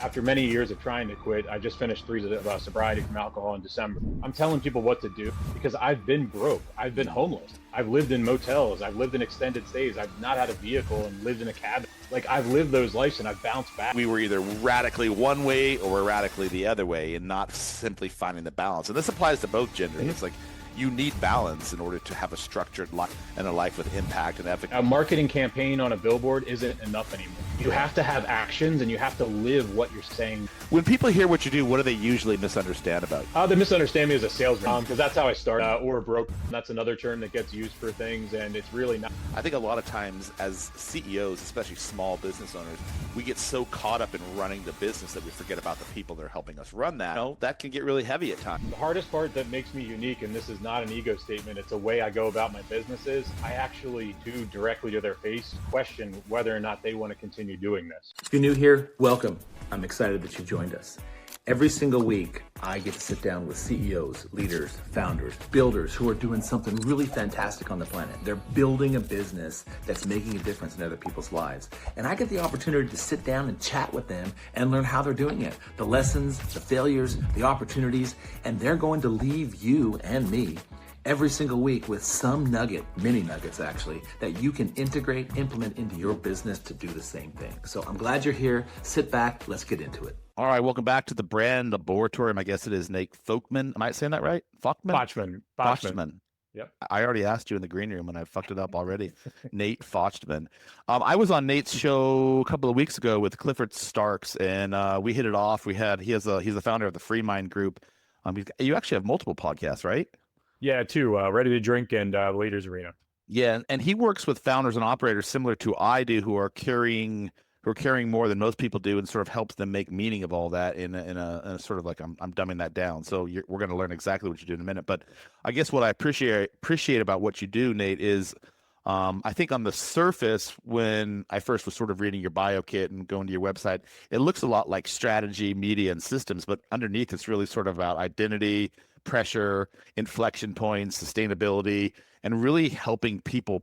After many years of trying to quit, I just finished 3 sobriety from alcohol in December. I'm telling people what to do because I've been broke. I've been homeless. I've lived in motels. I've lived in extended stays. I've not had a vehicle and lived in a cabin. Like, I've lived those lives and I've bounced back. We were either radically one way or we're radically the other way, and not simply finding the balance. And this applies to both genders. It's like you need balance in order to have a structured life and a life with impact and efficacy. A marketing campaign on a billboard isn't enough anymore. You have to have actions and you have to live what you're saying. When people hear what you do, what do they usually misunderstand about you? They misunderstand me as a salesman because that's how I started, or broke. That's another term that gets used for things, and it's really not. I think a lot of times as CEOs, especially small business owners, we get so caught up in running the business that we forget about the people that are helping us run that. That can get really heavy at times. The hardest part that makes me unique, and this is not an ego statement, it's a way I go about my business, is I actually do directly to their face question whether or not they want to continue doing this. If you're new here, welcome. I'm excited that you joined us. Every single week, I get to sit down with CEOs, leaders, founders, builders who are doing something really fantastic on the planet. They're building a business that's making a difference in other people's lives. And I get the opportunity to sit down and chat with them and learn how they're doing it, the lessons, the failures, the opportunities, and they're going to leave you and me every single week with some nugget, many nuggets actually, that you can integrate, implement into your business to do the same thing. So I'm glad you're here. Sit back, let's get into it. All right, welcome back to the Brand Laboratory. I guess it is Nate Fochtman. Am I saying that right? Fochtman. Yep. I already asked you in the green room and I fucked it up already. Nate Fochtman. I was on Nate's show a couple of weeks ago with Clifford Starks, and we hit it off. He's the founder of the Free Mind Group. You actually have multiple podcasts, right? Yeah, 2, Ready to Drink and Leaders Arena. Yeah, and he works with founders and operators similar to I do, who are carrying more than most people do, and sort of helps them make meaning of all that in a sort of like, I'm dumbing that down. So we're going to learn exactly what you do in a minute. But I guess what I appreciate about what you do, Nate, is I think on the surface, when I first was sort of reading your bio kit and going to your website, it looks a lot like strategy, media, and systems, but underneath it's really sort of about identity, pressure, inflection points, sustainability, and really helping people,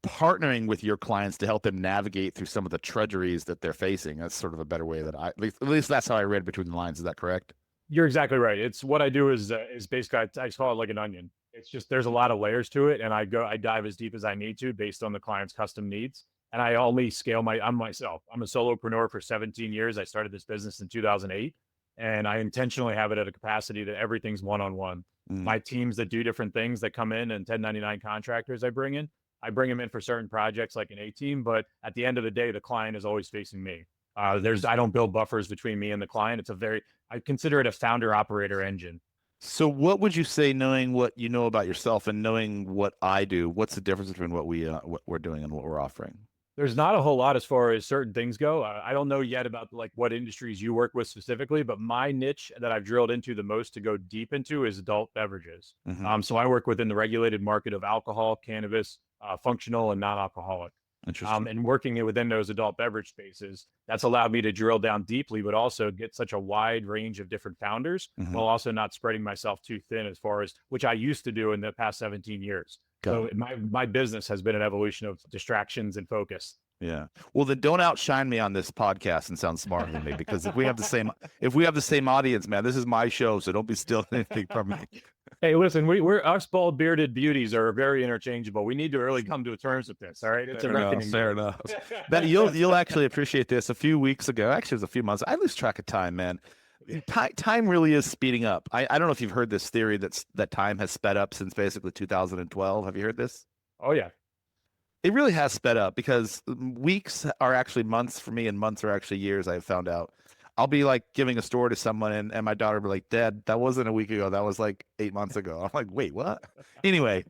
partnering with your clients to help them navigate through some of the trudgeries that they're facing. That's sort of a better way that at least that's how I read between the lines. Is that correct? You're exactly right. It's what I do is basically, I call it like an onion. It's just, there's a lot of layers to it, and I dive as deep as I need to based on the client's custom needs. And I only scale I'm myself. I'm a solopreneur for 17 years. I started this business in 2008. And I intentionally have it at a capacity that everything's one-on-one. My teams that do different things that come in, and 1099 contractors I bring them in for certain projects like an A team, but at the end of the day, the client is always facing me. I don't build buffers between me and the client. I consider it a founder operator engine. So what would you say, knowing what you know about yourself and knowing what I do, what's the difference between what we're doing and what we're offering? There's not a whole lot as far as certain things go. I don't know yet about like what industries you work with specifically, but my niche that I've drilled into the most to go deep into is adult beverages. So I work within the regulated market of alcohol, cannabis, functional and non-alcoholic. Interesting. And working within those adult beverage spaces, that's allowed me to drill down deeply, but also get such a wide range of different founders while also not spreading myself too thin, as far as which I used to do in the past 17 years. So my business has been an evolution of distractions and focus. Yeah. Well, then don't outshine me on this podcast and sound smarter than me, because if we have the same audience, man, this is my show, so don't be stealing anything from me. Hey, listen, we're us bald bearded beauties are very interchangeable. We need to really come to terms with this. All right. It's fair enough. Ben, you'll actually appreciate this. A few weeks ago, actually it was a few months, I lose track of time, man. Time really is speeding up. I don't know if you've heard this theory that time has sped up since basically 2012. Have you heard this? Oh yeah. It really has sped up, because weeks are actually months for me and months are actually years. I've found out. I'll be like giving a story to someone and my daughter will be like, "Dad, that wasn't a week ago. That was like 8 months ago." I'm like, "Wait, what?" Anyway,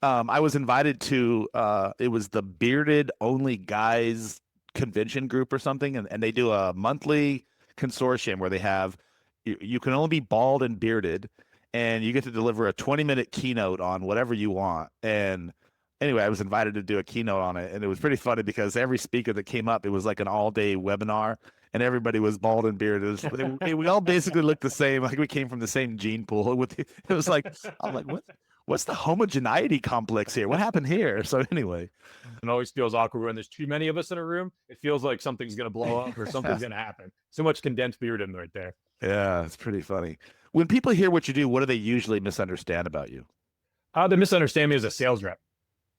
I was invited to, it was the Bearded Only Guys convention group or something. And they do a monthly consortium where they have, you can only be bald and bearded, and you get to deliver a 20-minute keynote on whatever you want. And anyway, I was invited to do a keynote on it, and it was pretty funny because every speaker that came up, it was like an all-day webinar, and everybody was bald and bearded. We all basically looked the same, like we came from the same gene pool. It was like, I'm like, what's the homogeneity complex here? What happened here? So anyway, It always feels awkward when there's too many of us in a room. It feels like something's going to blow up or something's going to happen. So much condensed beard in right there. yeah, it's pretty funny. When people hear what you do, what do they usually misunderstand about you? They misunderstand me as a sales rep.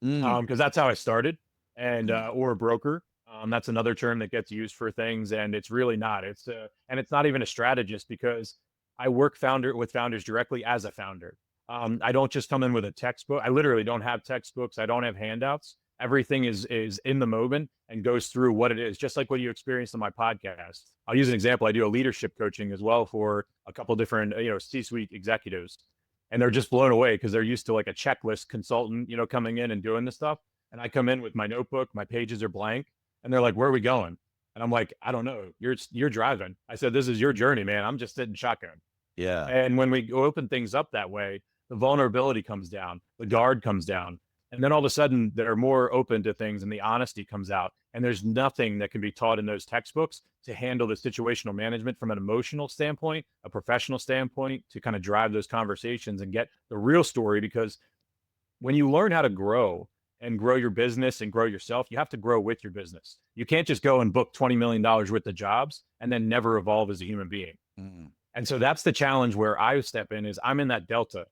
Mm, Because that's how I started, and or a broker. That's another term that gets used for things, and it's really not. And it's not even a strategist because I work with founders directly as a founder. I don't just come in with a textbook. I literally don't have textbooks. I don't have handouts. Everything is in the moment and goes through what it is, just like what you experienced on my podcast. I'll use an example. I do a leadership coaching as well for a couple different, C-suite executives, and they're just blown away because they're used to like a checklist consultant, coming in and doing this stuff. And I come in with my notebook, my pages are blank, and they're like, "Where are we going?" And I'm like, "I don't know. You're driving." I said, "This is your journey, man. I'm just sitting shotgun." yeah. And when we open things up that way, the vulnerability comes down, the guard comes down. And then all of a sudden, they're more open to things and the honesty comes out. And there's nothing that can be taught in those textbooks to handle the situational management from an emotional standpoint, a professional standpoint, to kind of drive those conversations and get the real story. Because when you learn how to grow and grow your business and grow yourself, you have to grow with your business. You can't just go and book $20 million worth of jobs and then never evolve as a human being. Mm, And so that's the challenge where I step in is I'm in that delta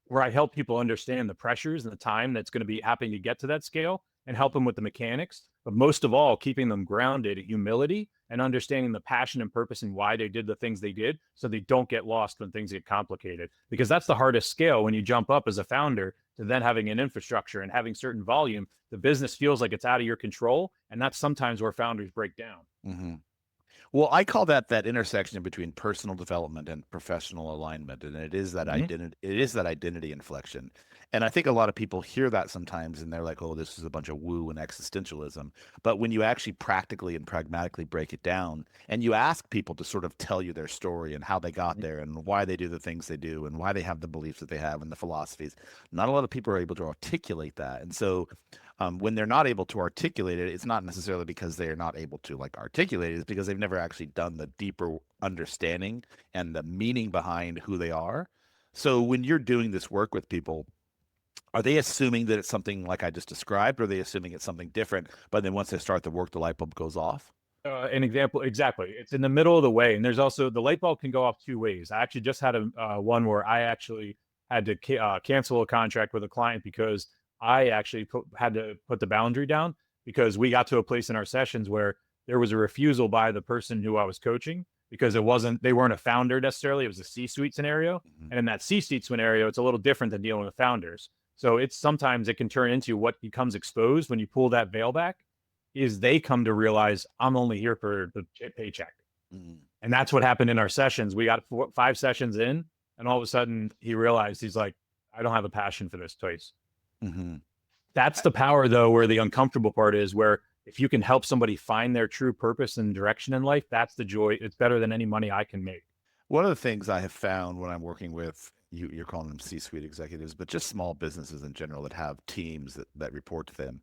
where I help people understand the pressures and the time that's going to be happening to get to that scale and help them with the mechanics, but most of all, keeping them grounded in humility and understanding the passion and purpose and why they did the things they did so they don't get lost when things get complicated. Because that's the hardest scale when you jump up as a founder to then having an infrastructure and having certain volume. The business feels like it's out of your control. And that's sometimes where founders break down. mm-hmm. Well, I call that intersection between personal development and professional alignment, and it is that identity. It is that identity inflection, and I think a lot of people hear that sometimes, and they're like, "Oh, this is a bunch of woo and existentialism." But when you actually practically and pragmatically break it down, and you ask people to sort of tell you their story and how they got there, and why they do the things they do, and why they have the beliefs that they have and the philosophies, not a lot of people are able to articulate that, and so when they're not able to articulate it, it's not necessarily because they are not able to like articulate it, it's because they've never actually done the deeper understanding and the meaning behind who they are. So when you're doing this work with people, are they assuming that it's something like I just described, or are they assuming it's something different? But then once they start the work, the light bulb goes off? An example, exactly. It's in the middle of the way. And there's also the light bulb can go off two ways. I actually just had one where I actually had to cancel a contract with a client because I actually had to put the boundary down because we got to a place in our sessions where there was a refusal by the person who I was coaching because they weren't a founder necessarily. It was a C-suite scenario. Mm-hmm. And in that C-suite scenario, it's a little different than dealing with founders. So sometimes it can turn into what becomes exposed when you pull that veil back is they come to realize I'm only here for the paycheck. Mm-hmm. And that's what happened in our sessions. We got 5 sessions in, and all of a sudden he realized, he's like, I don't have a passion for this place. Mm-hmm. That's the power, though, where the uncomfortable part is, where if you can help somebody find their true purpose and direction in life, that's the joy. It's better than any money I can make. One of the things I have found when I'm working with you're calling them C-suite executives, but just small businesses in general that have teams that report to them,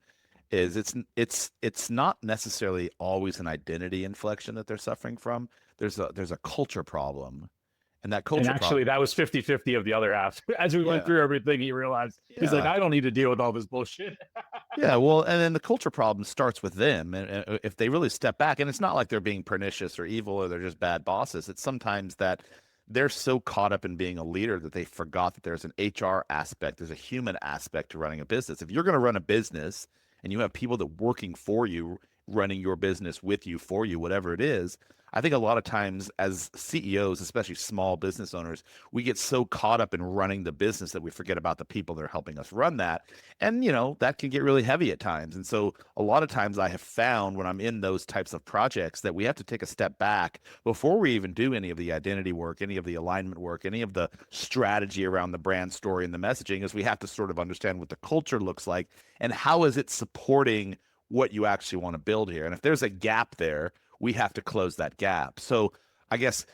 is it's not necessarily always an identity inflection that they're suffering from. There's a culture problem. And that culture actually, that was 50-50 of the other half. As we went through everything, he realized, he's like, I don't need to deal with all this bullshit. Yeah, well, and then the culture problem starts with them. And if they really step back, and it's not like they're being pernicious or evil or they're just bad bosses. It's sometimes that they're so caught up in being a leader that they forgot that there's an HR aspect, there's a human aspect to running a business. If you're going to run a business and you have people that working for you, running your business with you, for you, whatever it is, I think a lot of times as CEOs, especially small business owners, we get so caught up in running the business that we forget about the people that are helping us run that. And, that can get really heavy at times. And so a lot of times I have found when I'm in those types of projects that we have to take a step back before we even do any of the identity work, any of the alignment work, any of the strategy around the brand story and the messaging, is we have to sort of understand what the culture looks like and how is it supporting what you actually want to build here. And if there's a gap there, we have to close that gap. So I guess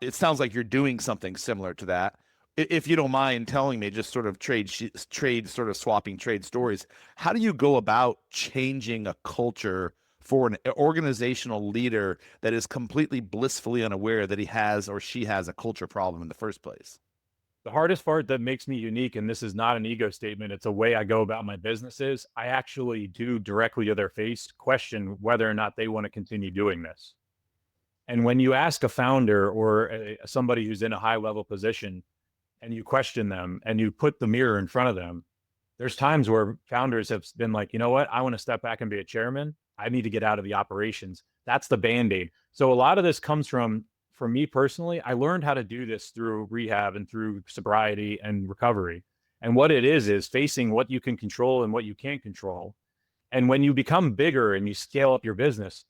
it sounds like you're doing something similar to that. If you don't mind telling me, just sort of trade sort of swapping trade stories, how do you go about changing a culture for an organizational leader that is completely blissfully unaware that he has or she has a culture problem in the first place? The hardest part that makes me unique, and this is not an ego statement, it's a way I go about my business, is I actually do directly to their face question whether or not they want to continue doing this. And when you ask a founder or somebody who's in a high level position and you question them and you put the mirror in front of them, there's times where founders have been like, you know what, I want to step back and be a chairman. I need to get out of the operations. That's the Band-Aid. So a lot of this comes from, for me personally, I learned how to do this through rehab and through sobriety and recovery. And what it is facing what you can control and what you can't control. And when you become bigger and you scale up your business,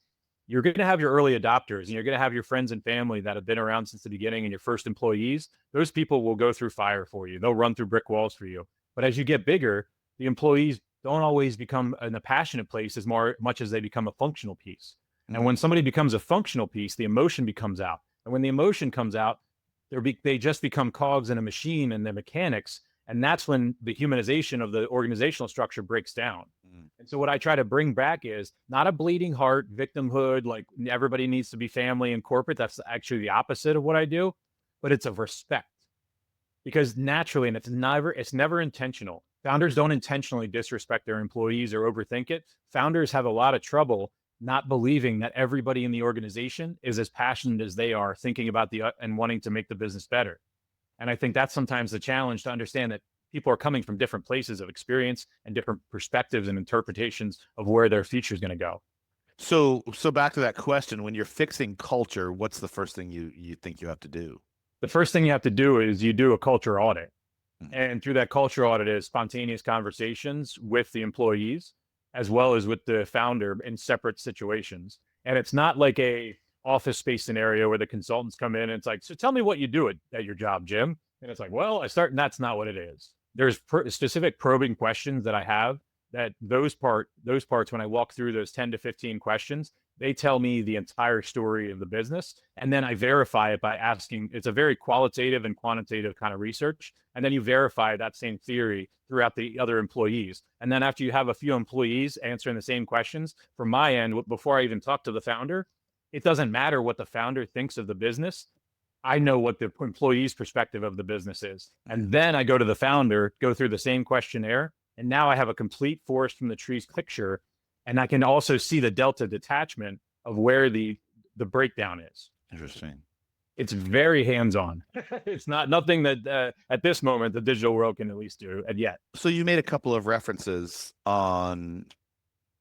you're going to have your early adopters and you're going to have your friends and family that have been around since the beginning and your first employees. Those people will go through fire for you. They'll run through brick walls for you. But as you get bigger, the employees don't always become in a passionate place as much as they become a functional piece. Mm-hmm. And when somebody becomes a functional piece, the emotion becomes out. And when the emotion comes out, they just become cogs in a machine and the mechanics. And that's when the humanization of the organizational structure breaks down. Mm. And so what I try to bring back is not a bleeding heart, victimhood, like everybody needs to be family and corporate. That's actually the opposite of what I do, but it's of respect. Because naturally, and it's never intentional. Founders don't intentionally disrespect their employees or overthink it. Founders have a lot of trouble not believing that everybody in the organization is as passionate as they are thinking about and wanting to make the business better. And I think that's sometimes the challenge, to understand that people are coming from different places of experience and different perspectives and interpretations of where their future is going to go. So back to that question, when you're fixing culture, what's the first thing you think you have to do? The first thing you have to do is you do a culture audit. Mm-hmm. And through that culture audit is spontaneous conversations with the employees, as well as with the founder in separate situations. And it's not like a office space scenario where the consultants come in and it's like, so tell me what you do at your job, Jim. And it's like, well, and that's not what it is. There's specific probing questions that I have, that those parts, when I walk through those 10 to 15 questions, they tell me the entire story of the business. And then I verify it by asking, it's a very qualitative and quantitative kind of research. And then you verify that same theory throughout the other employees. And then after you have a few employees answering the same questions, from my end, before I even talk to the founder, it doesn't matter what the founder thinks of the business. I know what the employee's perspective of the business is. And then I go to the founder, go through the same questionnaire, and now I have a complete forest from the trees picture. And I can also see the delta detachment of where the breakdown is. Interesting. It's very hands-on. It's nothing that at this moment, the digital world can at least do yet. So you made a couple of references on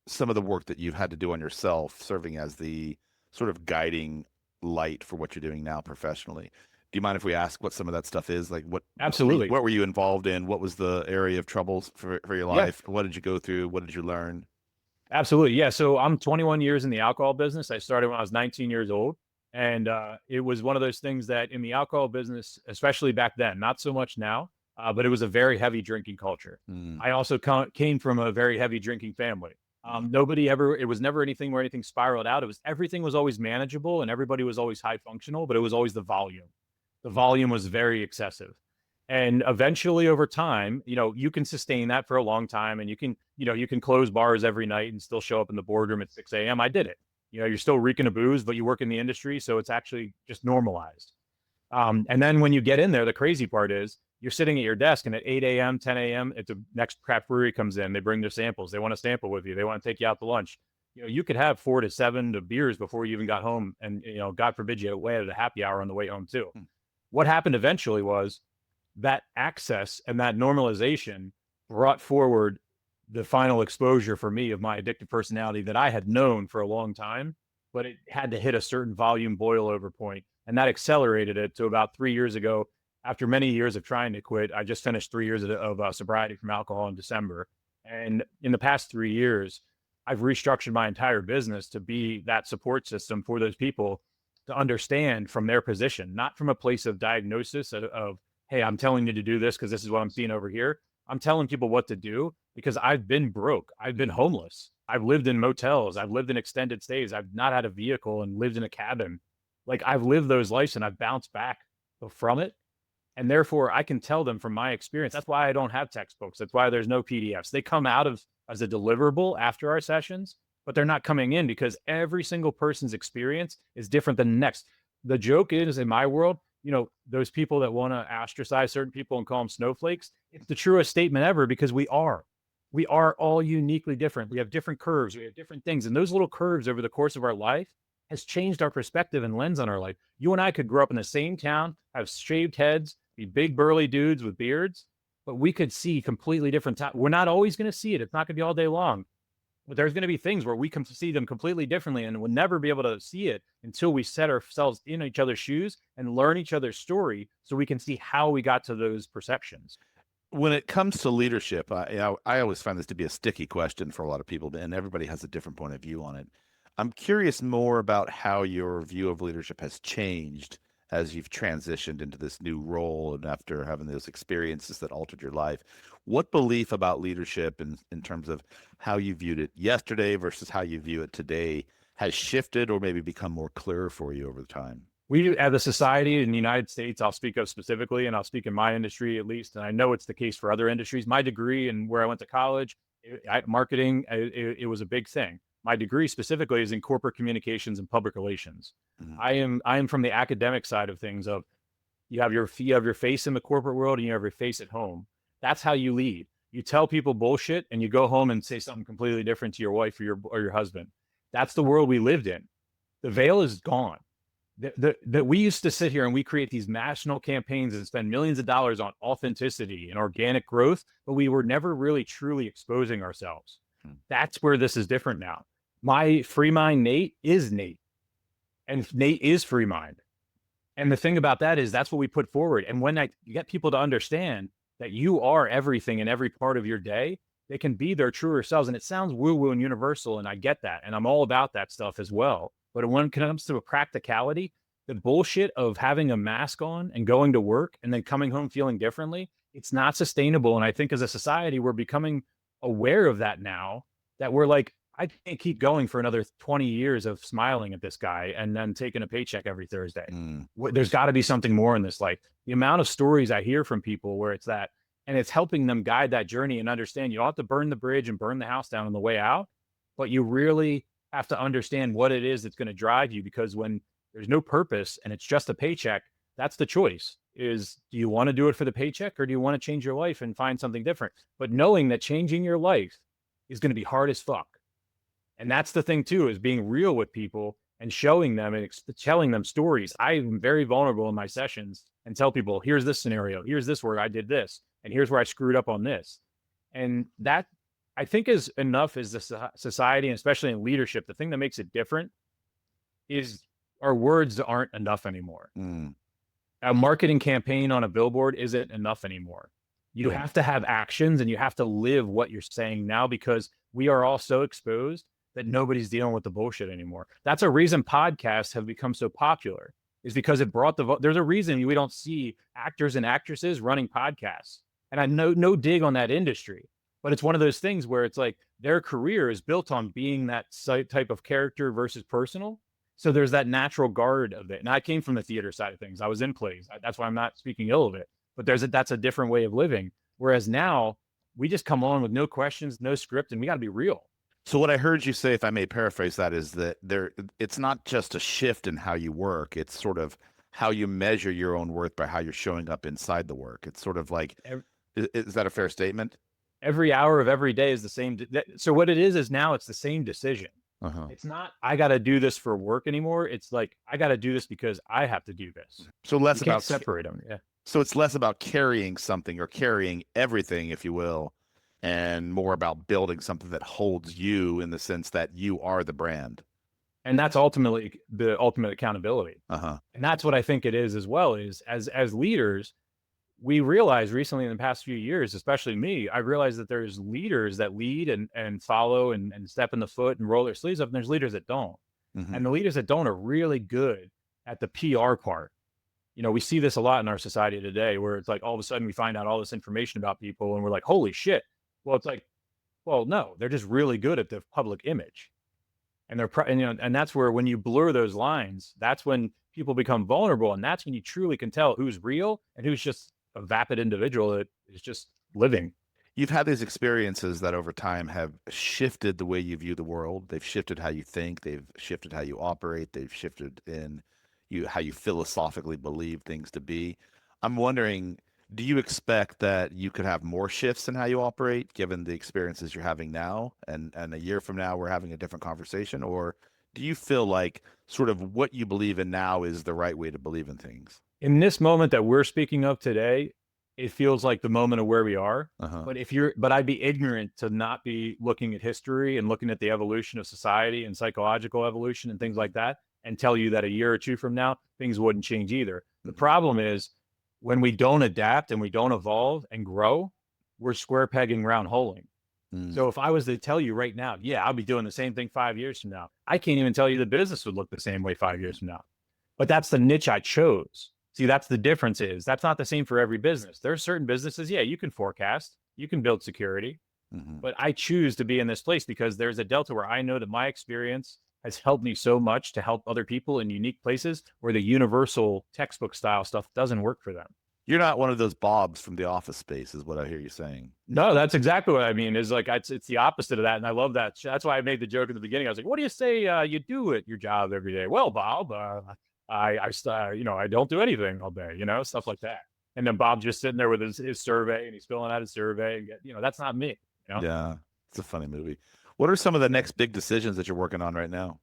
some of the work that you've had to do on yourself, serving as the sort of guiding light for what you're doing now professionally. Do you mind if we ask what some of that stuff is? Like Absolutely. What were you involved in? What was the area of troubles for your life? Yeah. What did you go through? What did you learn? Absolutely. Yeah. So I'm 21 years in the alcohol business. I started when I was 19 years old. And it was one of those things that in the alcohol business, especially back then, not so much now, but it was a very heavy drinking culture. Mm. I also came from a very heavy drinking family. It was never anything where anything spiraled out. Everything was always manageable and everybody was always high functional, but it was always the volume. The volume was very excessive. And eventually over time, you can sustain that for a long time, and you can close bars every night and still show up in the boardroom at 6 a.m. I did it. You're still reeking of booze, but you work in the industry. So it's actually just normalized. And then when you get in there, the crazy part is you're sitting at your desk and at 8 a.m., 10 a.m., it's the next craft brewery comes in. They bring their samples. They want to sample with you. They want to take you out to lunch. You could have 4 to 7 beers before you even got home. And, God forbid you had a happy hour on the way home too. What happened eventually was that access and that normalization brought forward the final exposure for me of my addictive personality that I had known for a long time, but it had to hit a certain volume boil over point. And that accelerated it to about 3 years ago. After many years of trying to quit, I just finished 3 years of sobriety from alcohol in December. And in the past 3 years, I've restructured my entire business to be that support system for those people to understand from their position, not from a place of diagnosis of hey, I'm telling you to do this because this is what I'm seeing over here. I'm telling people what to do because I've been broke. I've been homeless. I've lived in motels. I've lived in extended stays. I've not had a vehicle and lived in a cabin. Like I've lived those lives and I've bounced back from it. And therefore I can tell them from my experience. That's why I don't have textbooks. That's why there's no PDFs. They come out as a deliverable after our sessions, but they're not coming in because every single person's experience is different than the next. The joke is, in my world, those people that want to ostracize certain people and call them snowflakes, it's the truest statement ever, because we are all uniquely different. We have different curves, we have different things. And those little curves over the course of our life has changed our perspective and lens on our life. You and I could grow up in the same town, have shaved heads, be big burly dudes with beards, but we could see completely different time. We're not always going to see it. It's not going to be all day long, but there's going to be things where we can see them completely differently, and we'll never be able to see it until we set ourselves in each other's shoes and learn each other's story, so we can see how we got to those perceptions. When it comes to leadership, I always find this to be a sticky question for a lot of people, and everybody has a different point of view on it. I'm curious more about how your view of leadership has changed as you've transitioned into this new role and after having those experiences that altered your life. What belief about leadership in terms of how you viewed it yesterday versus how you view it today has shifted or maybe become more clear for you over time? We, as a society in the United States, I'll speak of specifically, and I'll speak in my industry at least, and I know it's the case for other industries. My degree and where I went to college, marketing, it was a big thing. My degree specifically is in corporate communications and public relations. Mm-hmm. I am from the academic side of things. Of you have your face in the corporate world and you have your face at home. That's how you lead. You tell people bullshit and you go home and say something completely different to your wife or your husband. That's the world we lived in. The veil is gone. That we used to sit here and we create these national campaigns and spend millions of dollars on authenticity and organic growth, but we were never really truly exposing ourselves. That's where this is different now. My free mind Nate is Nate, and Nate is free mind. And the thing about that is that's what we put forward. And when you get people to understand that you are everything in every part of your day, they can be their truer selves. And it sounds woo-woo and universal, and I get that. And I'm all about that stuff as well. But when it comes to a practicality, the bullshit of having a mask on and going to work and then coming home feeling differently, it's not sustainable. And I think as a society, we're becoming aware of that now, that we're like, I can't keep going for another 20 years of smiling at this guy and then taking a paycheck every Thursday. There's got to be something more in this life. The amount of stories I hear from people where it's that, and it's helping them guide that journey and understand you don't have to burn the bridge and burn the house down on the way out, but you really have to understand what it is that's going to drive you, because when there's no purpose and it's just a paycheck, that's the choice. Is, do you want to do it for the paycheck, or do you want to change your life and find something different? But knowing that changing your life is going to be hard as fuck. And that's the thing too, is being real with people and showing them and telling them stories. I'm very vulnerable in my sessions and tell people, here's this scenario, here's this where I did this, and here's where I screwed up on this. And that, I think, is enough as a society, and especially in leadership. The thing that makes it different is our words aren't enough anymore. A marketing campaign on a billboard isn't enough anymore. You have to have actions, and you have to live what you're saying now, because we are all so exposed that nobody's dealing with the bullshit anymore. That's a reason podcasts have become so popular, is because it brought there's a reason we don't see actors and actresses running podcasts. And I know no dig on that industry, but it's one of those things where it's like their career is built on being that type of character versus personal. So there's that natural guard of it. And I came from the theater side of things. I was in plays. That's why I'm not speaking ill of it. But that's a different way of living. Whereas now we just come on with no questions, no script, and we got to be real. So what I heard you say, if I may paraphrase that, is that it's not just a shift in how you work. It's sort of how you measure your own worth by how you're showing up inside the work. It's sort of like, is that a fair statement? Every hour of every day is the same. So what it is now it's the same decision. It's not, I got to do this for work anymore. It's like, I got to do this because I have to do this. So less you can't about separate them. Yeah. So it's less about carrying something or carrying everything, if you will, and more about building something that holds you in the sense that you are the brand. And that's ultimately the ultimate accountability. And that's what I think it is as well, is as leaders, we realized recently in the past few years, especially me, I realized that there's leaders that lead and follow and step in the foot and roll their sleeves up. And there's leaders that don't. And the leaders that don't are really good at the PR part. You know, we see this a lot in our society today, where it's like all of a sudden we find out all this information about people and we're like, holy shit. Well, it's like, well, no, they're just really good at the public image. And and that's where, when you blur those lines, that's when people become vulnerable. And that's when you truly can tell who's real and who's just a vapid individual that is just living. You've had these experiences that over time have shifted the way you view the world. They've shifted how you think. They've shifted how you operate. They've shifted in, how you philosophically believe things to be. I'm wondering, do you expect that you could have more shifts in how you operate given the experiences you're having now, and a year from now we're having a different conversation? Or do you feel like sort of what you believe in now is the right way to believe in things? In this moment that we're speaking of today, it feels like the moment of where we are. Uh-huh. But I'd be ignorant to not be looking at history and looking at the evolution of society and psychological evolution and things like that, and tell you that a year or two from now, things wouldn't change either. The problem is when we don't adapt and we don't evolve and grow, we're square pegging round holing. So if I was to tell you right now, yeah, I'll be doing the same thing 5 years from now, I can't even tell you the business would look the same way 5 years from now. But that's the niche I chose. See, that's the difference is that's not the same for every business. There are certain businesses, yeah, you can forecast, you can build security, but I choose to be in this place because there's a delta where I know that my experience has helped me so much to help other people in unique places where the universal textbook style stuff doesn't work for them. You're not one of those Bobs from The Office Space, is what I hear you saying. No, that's exactly what I mean. Is like it's the opposite of that, and I love that. That's why I made the joke at the beginning. I was like, "What do you say you do at your job every day?" Well, Bob, I don't do anything all day, stuff like that. And then Bob's just sitting there with his survey, and he's filling out his survey, and that's not me. Yeah, it's a funny movie. What are some of the next big decisions that you're working on right now?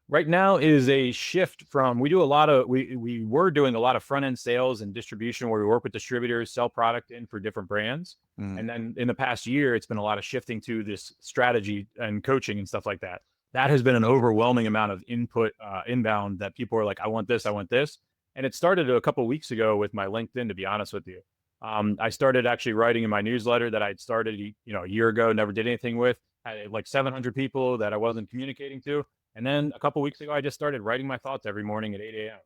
Right now is a shift from we were doing a lot of front end sales and distribution where we work with distributors, sell product in for different brands. And then in the past year, it's been a lot of shifting to this strategy and coaching and stuff like that. That has been an overwhelming amount of input inbound that people are like, I want this, I want this. And it started a couple of weeks ago with my LinkedIn, to be honest with you. I started actually writing in my newsletter that I'd started, a year ago, never did anything with, had like 700 people that I wasn't communicating to. And then a couple of weeks ago, I just started writing my thoughts every morning at 8 a.m.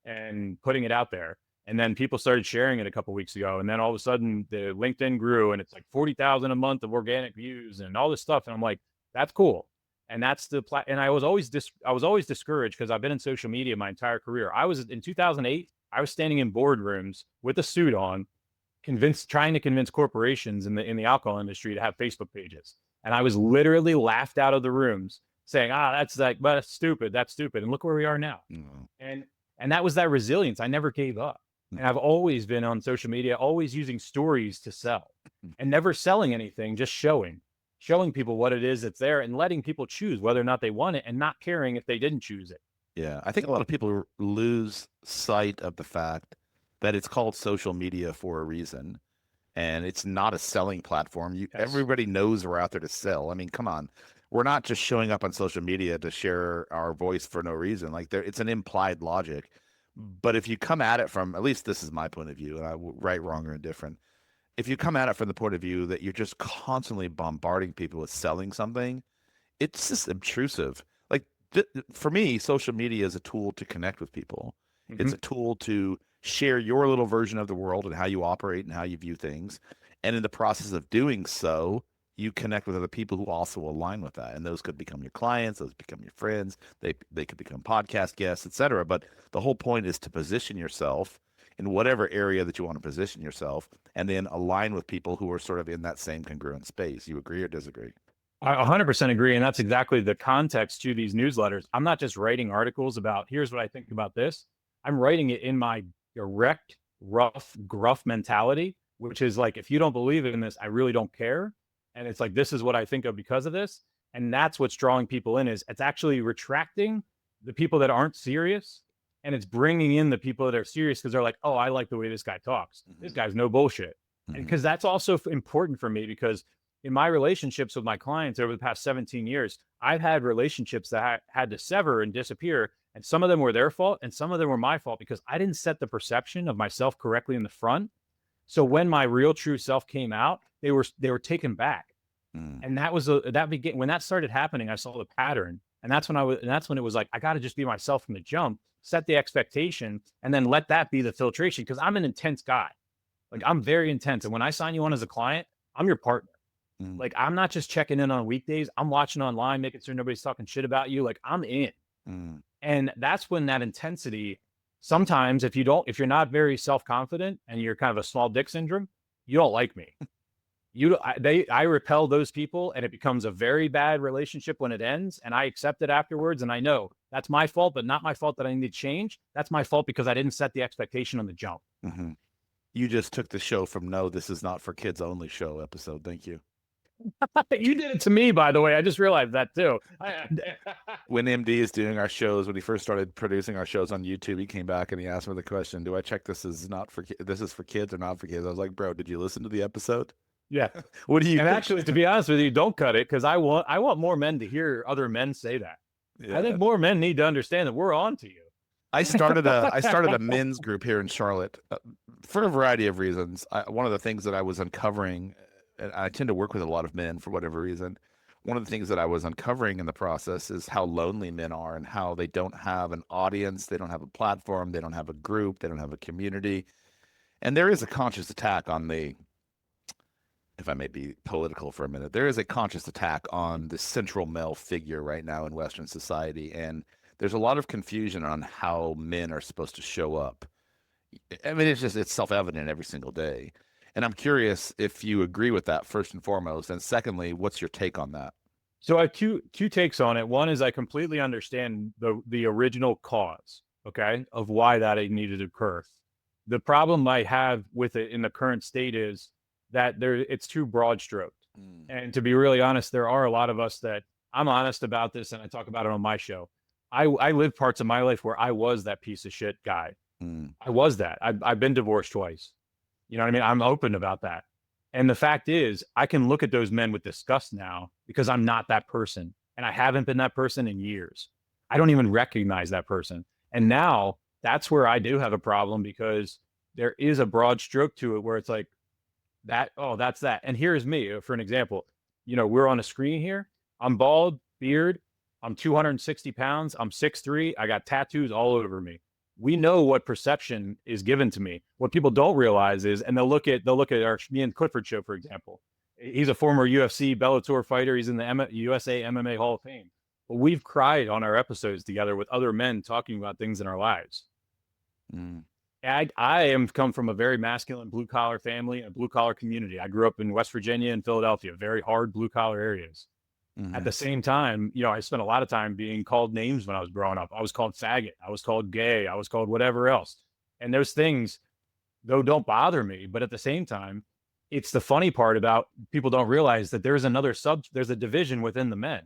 and putting it out there. And then people started sharing it a couple of weeks ago. And then all of a sudden the LinkedIn grew and it's like 40,000 a month of organic views and all this stuff. And I'm like, that's cool. And that's and I was always discouraged because I've been in social media my entire career. In 2008, I was standing in boardrooms with a suit on, trying to convince corporations in the alcohol industry to have Facebook pages. And I was literally laughed out of the rooms saying, but that's stupid. And look where we are now. And that was that resilience. I never gave up. And I've always been on social media, always using stories to sell and never selling anything, just showing people what it is that's there and letting people choose whether or not they want it and not caring if they didn't choose it. Yeah. I think a lot of people lose sight of the fact that it's called social media for a reason. And it's not a selling platform. Everybody knows we're out there to sell. I mean, come on. We're not just showing up on social media to share our voice for no reason. Like it's an implied logic. But if you come at it from, at least this is my point of view, and right, wrong, or indifferent. If you come at it from the point of view that you're just constantly bombarding people with selling something, it's just obtrusive. Like for me, social media is a tool to connect with people. It's a tool to share your little version of the world and how you operate and how you view things. And in the process of doing so, you connect with other people who also align with that. And those could become your clients, those become your friends, they could become podcast guests, etc. But the whole point is to position yourself in whatever area that you want to position yourself and then align with people who are sort of in that same congruent space. You agree or disagree? I 100% agree. And that's exactly the context to these newsletters. I'm not just writing articles about, here's what I think about this. I'm writing it in my direct, rough, gruff mentality, which is like, if you don't believe in this, I really don't care. And it's like, this is what I think of because of this. And that's what's drawing people in is it's actually retracting the people that aren't serious. And it's bringing in the people that are serious because they're like, oh, I like the way this guy talks. This guy's no bullshit. And because that's also important for me because in my relationships with my clients over the past 17 years, I've had relationships that I had to sever and disappear. And some of them were their fault and some of them were my fault because I didn't set the perception of myself correctly in the front. So when my real true self came out, they were taken back. And that was when that started happening, I saw the pattern. And that's when it was like, I got to just be myself from the jump, set the expectation, and then let that be the filtration. Cause I'm an intense guy. Like I'm very intense. And when I sign you on as a client, I'm your partner. Like I'm not just checking in on weekdays. I'm watching online, making sure nobody's talking shit about you. Like I'm in. And that's when that intensity, sometimes if you're not very self-confident and you're kind of a small dick syndrome, you don't like me. I repel those people and it becomes a very bad relationship when it ends and I accept it afterwards. And I know That's my fault, but not my fault that I need to change. That's my fault because I didn't set the expectation on the jump. Mm-hmm. You just took the show from no, this is not for kids only show episode. Thank you. You did it to me, by the way. I just realized that too. When MD is doing our shows, when he first started producing our shows on YouTube, he came back and he asked me the question, do I check this is not for this is for kids or not for kids? I was like, bro, did you listen to the episode? Yeah. What do you And think? actually, to be honest with you, don't cut it, because I want more men to hear other men say that. Yeah. I think more men need to understand that we're on to you. I started a men's group here in Charlotte for a variety of reasons. One of the things that I was uncovering, and I tend to work with a lot of men for whatever reason. One of the things that I was uncovering in the process is how lonely men are and how they don't have an audience, they don't have a platform, they don't have a group, they don't have a community. And there is a conscious attack on the, if I may be political for a minute, there is a conscious attack on the central male figure right now in Western society. And there's a lot of confusion on how men are supposed to show up. I mean, it's self-evident every single day. And I'm curious if you agree with that, first and foremost. And secondly, what's your take on that? So I have two takes on it. One is I completely understand the original cause, okay, of why that needed to occur. The problem I have with it in the current state is that it's too broad stroked. And to be really honest, there are a lot of us that, I'm honest about this, and I talk about it on my show. I lived parts of my life where I was that piece of shit guy. I was that. I've been divorced twice. You know what I mean? I'm open about that. And the fact is, I can look at those men with disgust now because I'm not that person. And I haven't been that person in years. I don't even recognize that person. And now that's where I do have a problem, because there is a broad stroke to it where it's like that. Oh, that's that. And here's me for an example. You know, we're on a screen here. I'm bald, beard. I'm 260 pounds. I'm 6'3". I got tattoos all over me. We know what perception is given to me. What people don't realize is, and they'll look at me and Clifford show, for example. He's a former UFC Bellator fighter. He's in the USA MMA Hall of Fame. But we've cried on our episodes together with other men talking about things in our lives. I am come from a very masculine blue collar family and a blue collar community. I grew up in West Virginia and Philadelphia, very hard blue collar areas. At the same time, you know, I spent a lot of time being called names when I was growing up. I was called faggot. I was called gay. I was called whatever else. And those things, though, don't bother me. But at the same time, it's the funny part about people don't realize that there's a division within the men.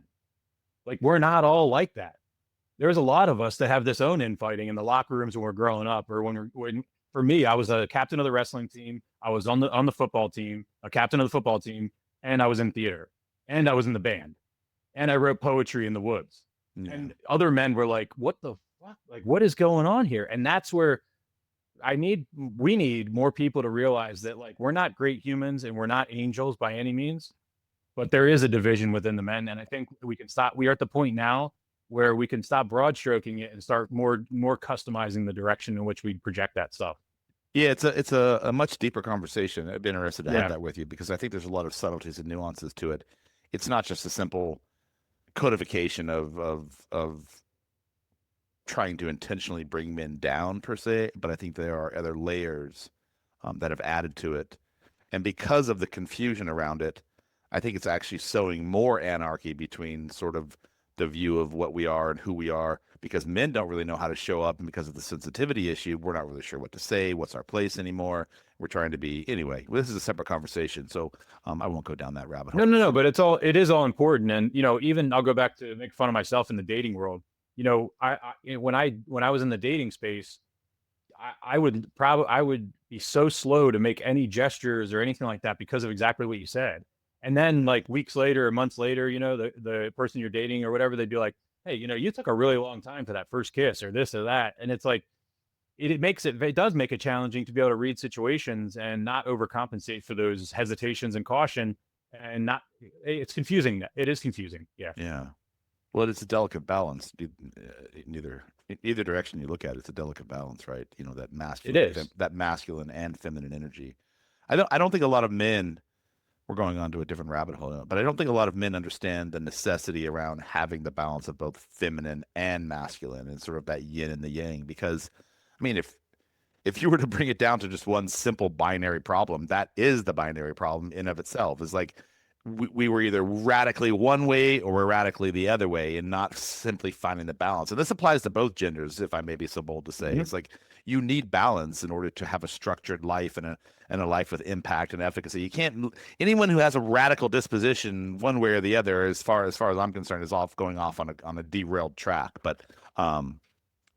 Like, we're not all like that. There's a lot of us that have this own infighting in the locker rooms when we're growing up, or when for me, I was a captain of the wrestling team. I was on the football team, a captain of the football team, and I was in theater, and I was in the band. And I wrote poetry in the woods. And other men were like, what the fuck? Like, what is going on here? And that's where we need more people to realize that, like, we're not great humans and we're not angels by any means, but there is a division within the men. And I think we are at the point now where we can stop broad stroking it and start more customizing the direction in which we project that stuff. Yeah, it's a much deeper conversation. I'd be interested to have that with you, because I think there's a lot of subtleties and nuances to it. It's not just a simple codification of trying to intentionally bring men down per se, but I think there are other layers that have added to it. And because of the confusion around it, I think it's actually sowing more anarchy between sort of the view of what we are and who we are, because men don't really know how to show up. And because of the sensitivity issue, we're not really sure what to say, what's our place anymore. We're trying to be, anyway, this is a separate conversation. So I won't go down that rabbit hole. No, but it is all important. And, you know, even I'll go back to make fun of myself in the dating world. You know, when I was in the dating space, I would be so slow to make any gestures or anything like that because of exactly what you said. And then, like, weeks later or months later, you know, the person you're dating or whatever, they'd be like, hey, you know, you took a really long time for that first kiss or this or that. And it's like, it does make it challenging to be able to read situations and not overcompensate for those hesitations and caution, and it's confusing. It is confusing. Yeah. Yeah. Well, it's a delicate balance. Either direction you look at, it's a delicate balance, right? You know, that masculine and feminine energy. I don't think a lot of men, we're going on to a different rabbit hole now, but I don't think a lot of men understand the necessity around having the balance of both feminine and masculine and sort of that yin and the yang. Because, I mean, if you were to bring it down to just one simple binary problem, that is the binary problem in of itself. Is like, we were either radically one way or we're radically the other way, and not simply finding the balance. And this applies to both genders, if I may be so bold to say. It's like you need balance in order to have a structured life and a life with impact and efficacy. You can't anyone who has a radical disposition one way or the other, as far as I'm concerned, is going off on a derailed track. But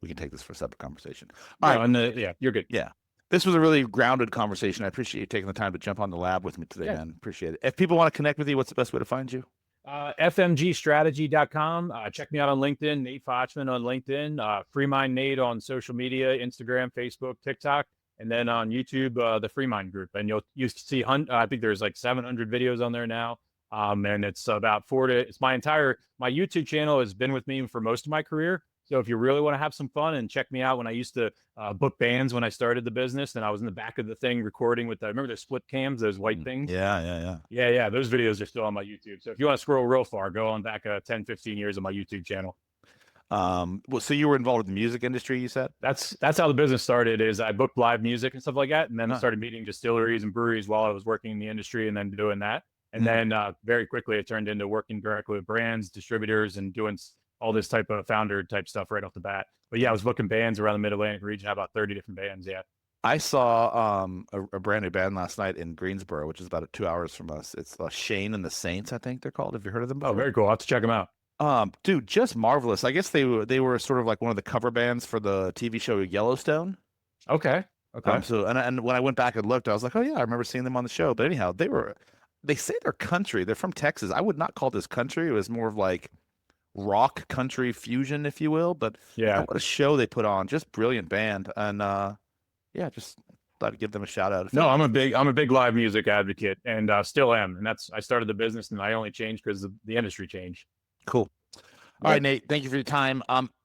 we can take this for a separate conversation. All right. Yeah, you're good. Yeah. This was a really grounded conversation. I appreciate you taking the time to jump on the lab with me today, man. Appreciate it. If people want to connect with you, what's the best way to find you? fmgstrategy.com. Check me out on LinkedIn, Nate Fochtman on LinkedIn, Free Mind Nate on social media, Instagram, Facebook, TikTok, and then on YouTube, the Free Mind group. And you see, I think there's like 700 videos on there now. And it's about my YouTube channel has been with me for most of my career. So if you really want to have some fun, and check me out when I used to book bands when I started the business, and I was in the back of the thing recording with remember the split cams, those white things? Yeah. Those videos are still on my YouTube. So if you want to scroll real far, go on back 10, 15 years on my YouTube channel. Well, so you were involved in the music industry, you said? That's how the business started. Is I booked live music and stuff like that, and then I started meeting distilleries and breweries while I was working in the industry, and then doing that. And then very quickly it turned into working directly with brands, distributors, and doing all this type of founder type stuff right off the bat. But yeah, I was booking bands around the Mid-Atlantic region, about 30 different bands. Yeah. I saw a brand new band last night in Greensboro, which is about 2 hours from us. It's Shane and the Saints, I think they're called. Have you heard of them before? Oh, very cool. I'll have to check them out. Dude, just marvelous. I guess they were sort of like one of the cover bands for the TV show Yellowstone. Okay. So and when I went back and looked, I was like, oh yeah, I remember seeing them on the show. But anyhow, they say they're country. They're from Texas. I would not call this country. It was more of like rock country fusion, if you will. But yeah, what a show they put on. Just brilliant band. And yeah, just thought I'd give them a shout out. No, I'm a big live music advocate, and still am. And I started the business, and I only changed because the industry changed. Cool. All right, Nate, thank you for your time.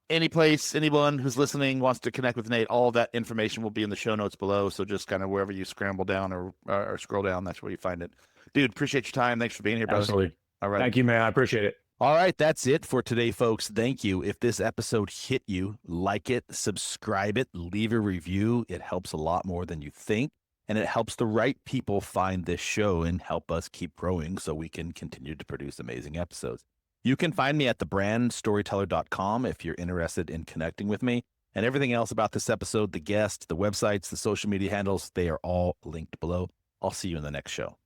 Any place, anyone who's listening wants to connect with Nate, all of that information will be in the show notes below. So just kind of wherever you scramble down or scroll down, that's where you find it. Dude, appreciate your time. Thanks for being here, brother. Absolutely. All right. Thank you, man. I appreciate it. All right, that's it for today, folks. Thank you. If this episode hit you, like it, subscribe it, leave a review. It helps a lot more than you think, and it helps the right people find this show and help us keep growing so we can continue to produce amazing episodes. You can find me at thebrandstoryteller.com if you're interested in connecting with me. And everything else about this episode, the guests, the websites, the social media handles, they are all linked below. I'll see you in the next show.